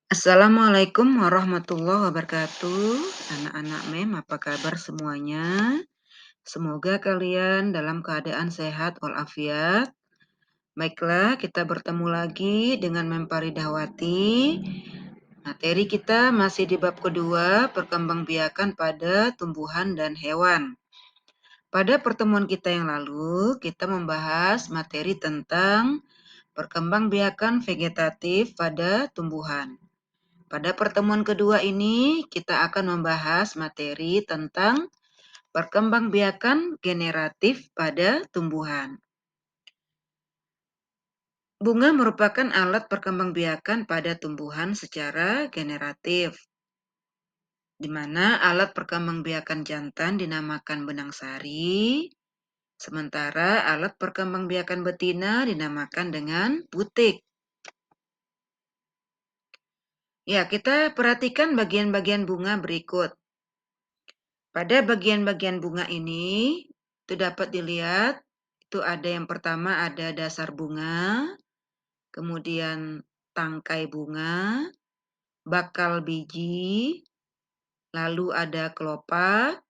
Assalamualaikum warahmatullahi wabarakatuh. Anak-anak MEM, apa kabar semuanya? Semoga kalian dalam keadaan sehat walafiat. Baiklah, kita bertemu lagi dengan Mem Faridahwati. Materi kita masih di bab kedua, perkembangbiakan pada tumbuhan dan hewan. Pada pertemuan kita yang lalu, kita membahas materi tentang perkembangbiakan vegetatif pada tumbuhan. Pada pertemuan kedua ini, kita akan membahas materi tentang perkembangbiakan generatif pada tumbuhan. Bunga merupakan alat perkembangbiakan pada tumbuhan secara generatif, di mana alat perkembangbiakan jantan dinamakan benang sari, sementara alat perkembangbiakan betina dinamakan dengan putik. Ya, kita perhatikan bagian-bagian bunga berikut. Pada bagian-bagian bunga ini, itu dapat dilihat, itu ada yang pertama ada dasar bunga, kemudian tangkai bunga, bakal biji, lalu ada kelopak,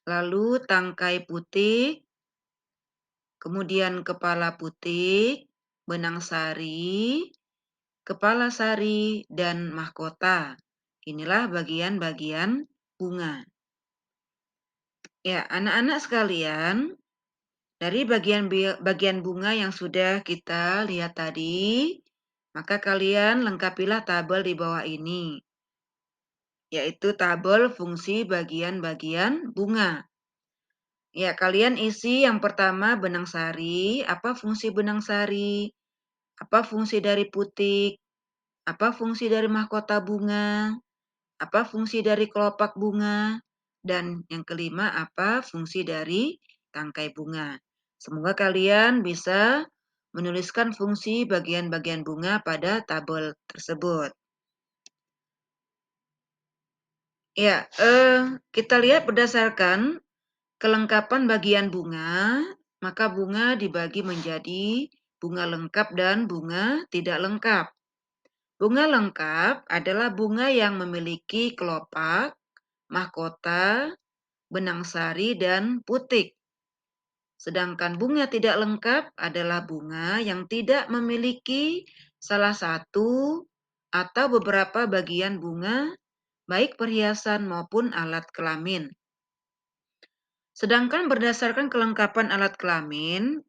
lalu tangkai putik, kemudian kepala putik, benang sari, kepala sari, dan mahkota. Inilah bagian-bagian bunga. Ya, anak-anak sekalian, dari bagian bunga yang sudah kita lihat tadi, maka kalian lengkapilah tabel di bawah ini, yaitu tabel fungsi bagian-bagian bunga. Ya, kalian isi yang pertama benang sari, apa fungsi benang sari, apa fungsi dari putik, apa fungsi dari mahkota bunga, apa fungsi dari kelopak bunga, dan yang kelima apa fungsi dari tangkai bunga. Semoga kalian bisa menuliskan fungsi bagian-bagian bunga pada tabel tersebut. Ya, kita lihat berdasarkan kelengkapan bagian bunga, maka bunga dibagi menjadi bunga lengkap dan bunga tidak lengkap. Bunga lengkap adalah bunga yang memiliki kelopak, mahkota, benang sari, dan putik. Sedangkan bunga tidak lengkap adalah bunga yang tidak memiliki salah satu atau beberapa bagian bunga, baik perhiasan maupun alat kelamin. Sedangkan berdasarkan kelengkapan alat kelamin,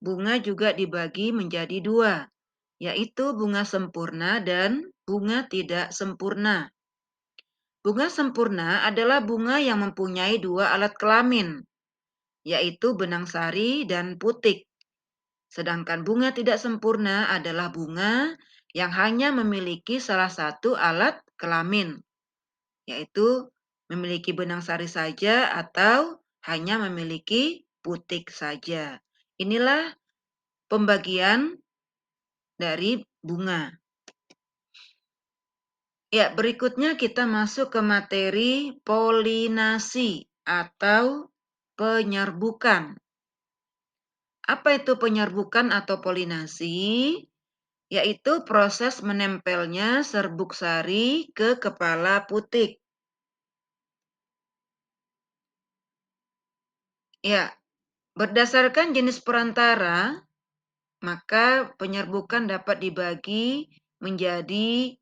bunga juga dibagi menjadi dua, yaitu bunga sempurna dan bunga tidak sempurna. Bunga sempurna adalah bunga yang mempunyai dua alat kelamin, yaitu benang sari dan putik. Sedangkan bunga tidak sempurna adalah bunga yang hanya memiliki salah satu alat kelamin, yaitu memiliki benang sari saja atau hanya memiliki putik saja. Inilah pembagian dari bunga. Ya, berikutnya kita masuk ke materi polinasi atau penyerbukan. Apa itu penyerbukan atau polinasi? Yaitu proses menempelnya serbuk sari ke kepala putik. Ya, berdasarkan jenis perantara, maka penyerbukan dapat dibagi menjadi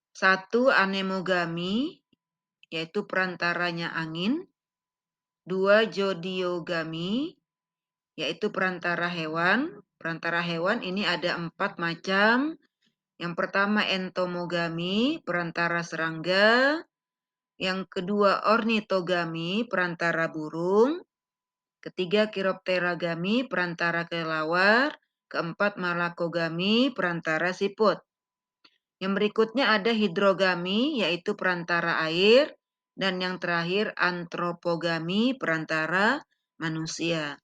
satu anemogami, yaitu perantaranya angin, dua zodiogami, yaitu perantara hewan. Perantara hewan ini ada 4 macam. Yang pertama entomogami, perantara serangga. Yang kedua ornitogami, perantara burung. Ketiga chiropteragami, perantara kelelawar. Keempat malakogami, perantara siput. Yang berikutnya ada hidrogami, yaitu perantara air. Dan yang terakhir antropogami, perantara manusia.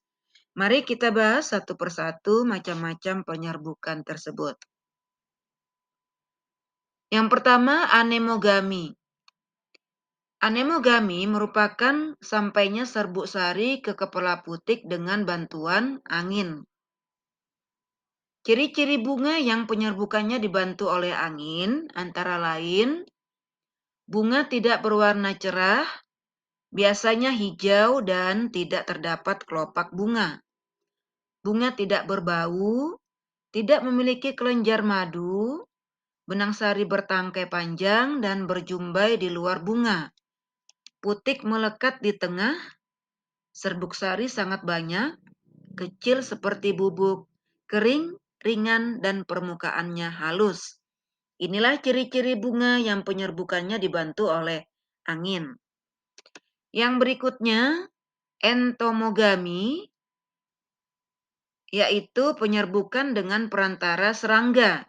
Mari kita bahas satu persatu macam-macam penyerbukan tersebut. Yang pertama, anemogami. Anemogami merupakan sampainya serbuk sari ke kepala putik dengan bantuan angin. Ciri-ciri bunga yang penyerbukannya dibantu oleh angin antara lain bunga tidak berwarna cerah, biasanya hijau dan tidak terdapat kelopak bunga. Bunga tidak berbau, tidak memiliki kelenjar madu, benang sari bertangkai panjang dan berjumbai di luar bunga. Putik melekat di tengah, serbuk sari sangat banyak, kecil seperti bubuk, kering, ringan, dan permukaannya halus. Inilah ciri-ciri bunga yang penyerbukannya dibantu oleh angin. Yang berikutnya, entomogami, yaitu penyerbukan dengan perantara serangga.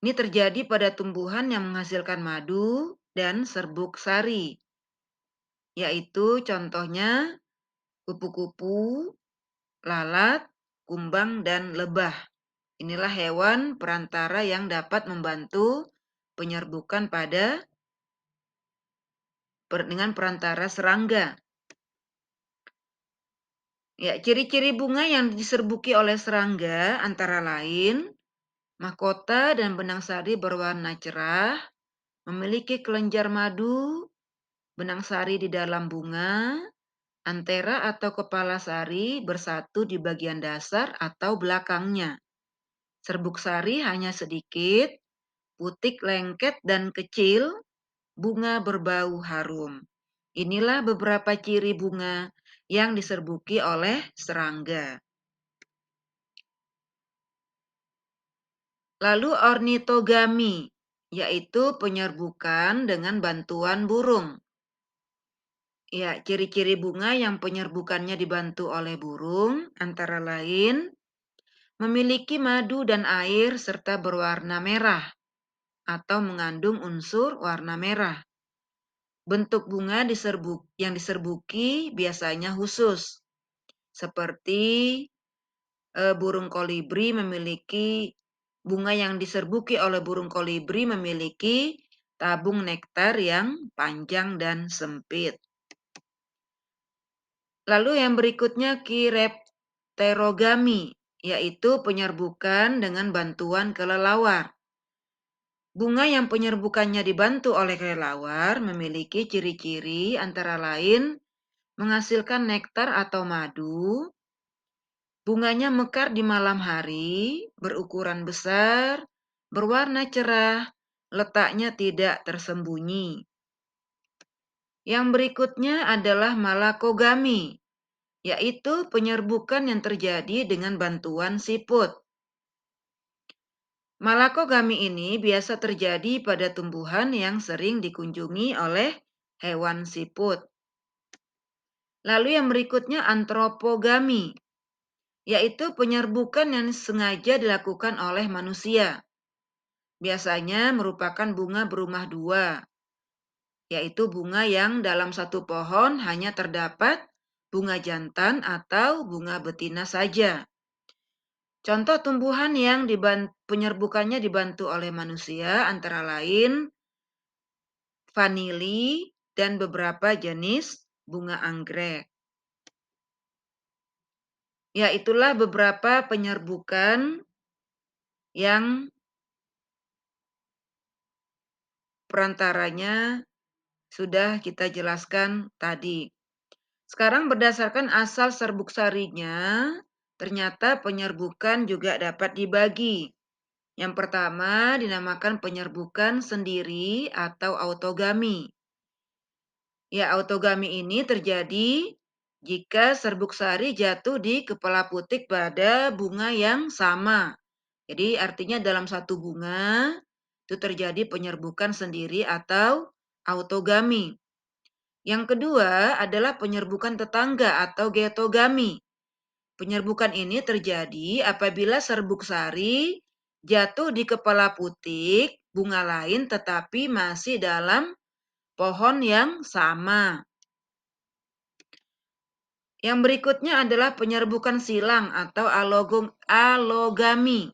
Ini terjadi pada tumbuhan yang menghasilkan madu dan serbuk sari, yaitu contohnya kupu-kupu, lalat, kumbang, dan lebah. Inilah hewan perantara yang dapat membantu penyerbukan dengan perantara serangga. Ya, ciri-ciri bunga yang diserbuki oleh serangga antara lain mahkota dan benang sari berwarna cerah, memiliki kelenjar madu, benang sari di dalam bunga, antera atau kepala sari bersatu di bagian dasar atau belakangnya. Serbuk sari hanya sedikit, putik lengket dan kecil, bunga berbau harum. Inilah beberapa ciri bunga yang diserbuki oleh serangga. Lalu ornitogami, yaitu penyerbukan dengan bantuan burung. Ya, ciri-ciri bunga yang penyerbukannya dibantu oleh burung antara lain memiliki madu dan air serta berwarna merah atau mengandung unsur warna merah. Bentuk bunga yang diserbuki biasanya khusus, seperti burung kolibri memiliki bunga yang diserbuki oleh burung kolibri memiliki tabung nektar yang panjang dan sempit. Lalu yang berikutnya chirepterogami, yaitu penyerbukan dengan bantuan kelelawar. Bunga yang penyerbukannya dibantu oleh kelelawar memiliki ciri-ciri antara lain menghasilkan nektar atau madu, bunganya mekar di malam hari, berukuran besar, berwarna cerah, letaknya tidak tersembunyi. Yang berikutnya adalah malakogami, yaitu penyerbukan yang terjadi dengan bantuan siput. Malakogami ini biasa terjadi pada tumbuhan yang sering dikunjungi oleh hewan siput. Lalu yang berikutnya antropogami, yaitu penyerbukan yang sengaja dilakukan oleh manusia. Biasanya merupakan bunga berumah dua, yaitu bunga yang dalam satu pohon hanya terdapat bunga jantan atau bunga betina saja. Contoh tumbuhan yang penyerbukannya dibantu oleh manusia antara lain vanili dan beberapa jenis bunga anggrek. Ya, itulah beberapa penyerbukan yang perantaranya sudah kita jelaskan tadi. Sekarang berdasarkan asal serbuk sarinya, ternyata penyerbukan juga dapat dibagi. Yang pertama dinamakan penyerbukan sendiri atau autogami. Ya, autogami ini terjadi jika serbuk sari jatuh di kepala putik pada bunga yang sama. Jadi artinya dalam satu bunga itu terjadi penyerbukan sendiri atau autogami. Yang kedua adalah penyerbukan tetangga atau getogami. Penyerbukan ini terjadi apabila serbuk sari jatuh di kepala putik bunga lain tetapi masih dalam pohon yang sama. Yang berikutnya adalah penyerbukan silang atau alogami.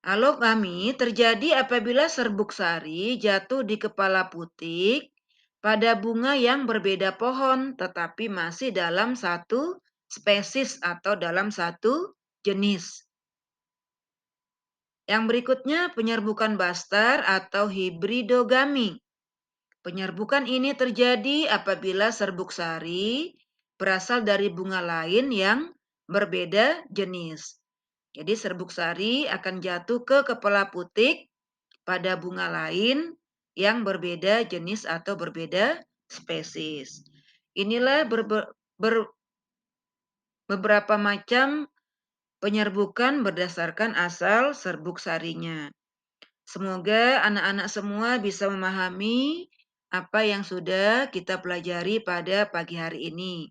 Alogami terjadi apabila serbuk sari jatuh di kepala putik pada bunga yang berbeda pohon tetapi masih dalam satu spesies atau dalam satu jenis. Yang berikutnya penyerbukan bastar atau hibridogami. Penyerbukan ini terjadi apabila serbuk sari berasal dari bunga lain yang berbeda jenis. Jadi serbuk sari akan jatuh ke kepala putik pada bunga lain yang berbeda jenis atau berbeda spesies. Inilah beberapa macam penyerbukan berdasarkan asal serbuk sarinya. Semoga anak-anak semua bisa memahami apa yang sudah kita pelajari pada pagi hari ini.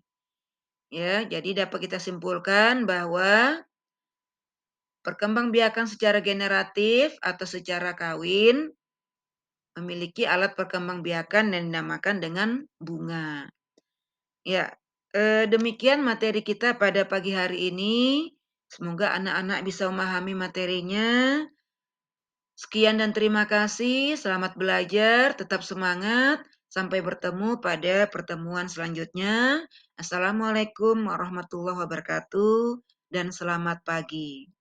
Ya, jadi dapat kita simpulkan bahwa perkembangbiakan secara generatif atau secara kawin memiliki alat perkembangbiakan yang dinamakan dengan bunga. Ya, demikian materi kita pada pagi hari ini. Semoga anak-anak bisa memahami materinya. Sekian dan terima kasih. Selamat belajar, tetap semangat. Sampai bertemu pada pertemuan selanjutnya. Assalamualaikum warahmatullahi wabarakatuh dan selamat pagi.